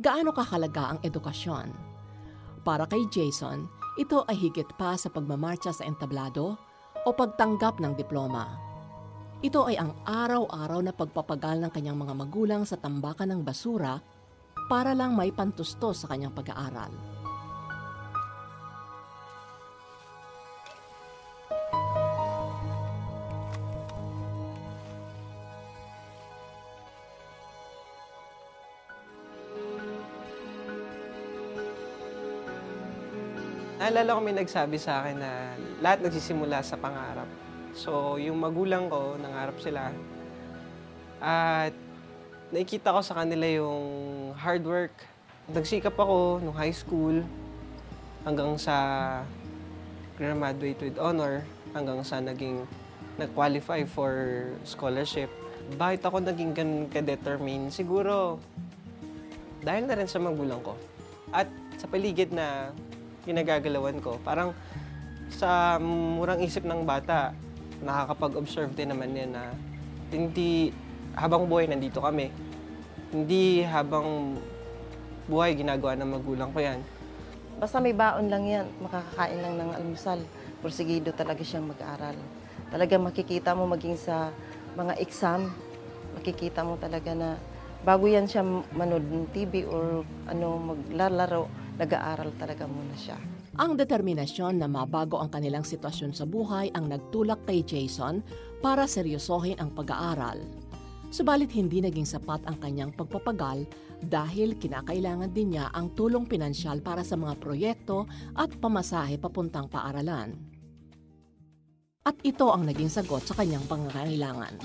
Gaano kakalaga ang edukasyon? Para kay Jason, ito ay higit pa sa pagmamarcha sa entablado o pagtanggap ng diploma. Ito ay ang araw-araw na pagpapagal ng kanyang mga magulang sa tambakan ng basura para lang may pantustos sa kanyang pag-aaral. Naalala ko may nagsabi sa akin na lahat nagsisimula sa pangarap. So, yung magulang ko, nangarap sila. At nakikita ko sa kanila yung hard work. Nagsikap ako nung high school hanggang sa graduate with honor, hanggang sa nag-qualify for scholarship. Bakit ako naging ganun ka-determine? Siguro, dahil na rin sa magulang ko. At sa paligid na ginagagalawan ko. Parang sa murang isip ng bata, nakakapag-observe din naman yan na hindi habang buhay nandito kami. Hindi habang buhay ginagawa ng magulang ko yan. Basta may baon lang yan, makakakain lang ng almusal. Porsigido talaga siyang mag-aaral. Talaga makikita mo maging sa mga exam, makikita mo talaga na bago yan siya manood ng TV or maglalaro, nag-aaral talaga muna siya. Ang determinasyon na mabago ang kanilang sitwasyon sa buhay ang nagtulak kay Jason para seryosohin ang pag-aaral. Subalit hindi naging sapat ang kanyang pagpapagal dahil kinakailangan din niya ang tulong pinansyal para sa mga proyekto at pamasahe papuntang paaralan. At ito ang naging sagot sa kanyang pangangailangan.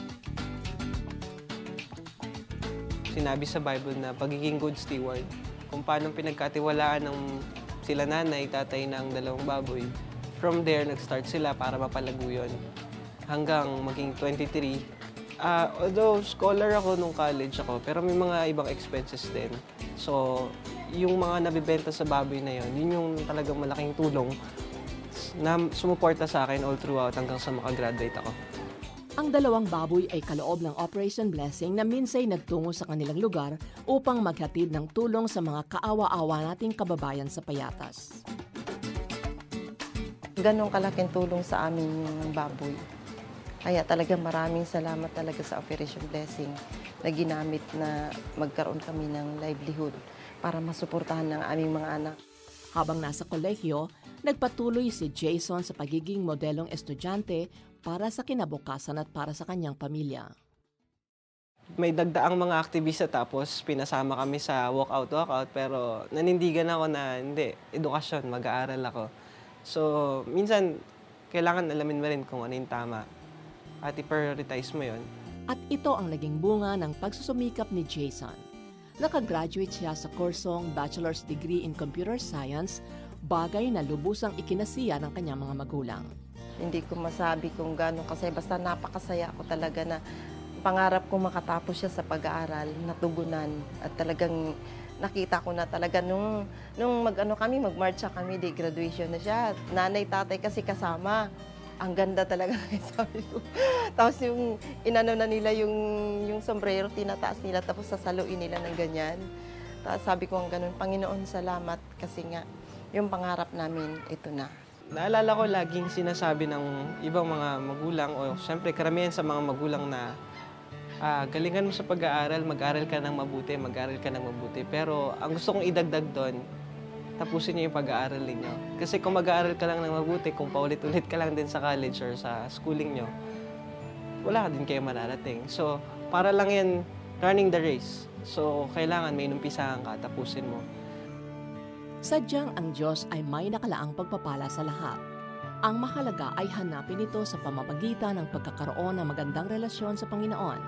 Sinabi sa Bible na pagiging good steward, kung paano pinagkatiwalaan ng sila nanay, tatay ng 2 baboy. From there, nag-start sila para mapalago yun. Hanggang maging 23. Although scholar ako nung college ako, pero may mga ibang expenses din. So, yung mga nabibenta sa baboy na yun, yun yung talagang malaking tulong na sumuporta sa akin all throughout hanggang sa makagraduate ako. Ang 2 baboy ay kaloob ng Operation Blessing na minsay nagtungo sa kanilang lugar upang maghatid ng tulong sa mga kaawa-awa nating kababayan sa Payatas. Ganong kalaking tulong sa amin yung baboy. Kaya talaga maraming salamat talaga sa Operation Blessing na ginamit na magkaroon kami ng livelihood para masuportahan ng aming mga anak. Habang nasa kolehiyo, nagpatuloy si Jason sa pagiging modelong estudyante para sa kinabukasan at para sa kanyang pamilya. May dagdaang mga aktivista tapos pinasama kami sa walkout, pero nanindigan ako na hindi, edukasyon, mag-aaral ako. So, minsan, kailangan alamin mo rin kung ano yung tama at i-prioritize mo yun. At ito ang naging bunga ng pagsusumikap ni Jason. Nakagraduate siya sa kursong Bachelor's Degree in Computer Science, bagay na lubusang ikinasiya ng kanyang mga magulang. Hindi ko masabi kung gano'n kasi basta napakasaya ako talaga na pangarap ko makatapos siya sa pag-aaral, natugunan at talagang nakita ko na talaga nung mag-marcha kami, di graduation na siya. Nanay, tatay kasi kasama. Ang ganda talaga, sabi ko. Tapos yung inano na nila yung sombrero, tinataas nila tapos sasaluin nila ng ganyan. Tapos sabi ko ang ganun, Panginoon, salamat kasi nga yung pangarap namin, ito na. Naalala ko laging sinasabi ng ibang mga magulang o siyempre karamihan sa mga magulang na galingan mo sa pag-aaral, mag-aaral ka ng mabuti. Pero ang gusto kong idagdag doon, tapusin niyo yung pag-aaral niyo. Kasi kung mag-aaral ka lang ng mabuti, kung paulit-ulit ka lang din sa college or sa schooling niyo, wala ka din kayo mararating. So, para lang yan, running the race. So, kailangan may inumpisahan ka, tapusin mo. Sadyang ang Diyos ay may nakalaang pagpapala sa lahat. Ang mahalaga ay hanapin ito sa pamamagitan ng pagkakaroon ng magandang relasyon sa Panginoon.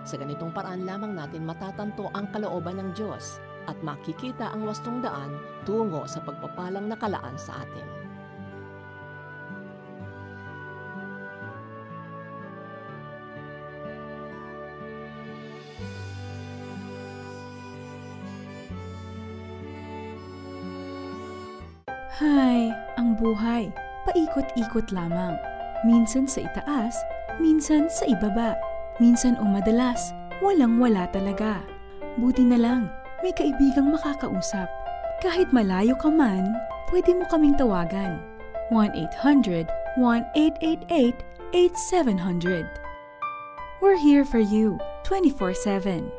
Sa ganitong paraan lamang natin matatanto ang kalooban ng Diyos at makikita ang wastong daan tungo sa pagpapalang nakalaan sa atin. Hay, ang buhay, paikot-ikot lamang. Minsan sa itaas, minsan sa ibaba. Minsan o madalas, walang-wala talaga. Buti na lang, may kaibigang makakausap. Kahit malayo ka man, pwede mo kaming tawagan. 1-800-1888-8700. We're here for you 24/7.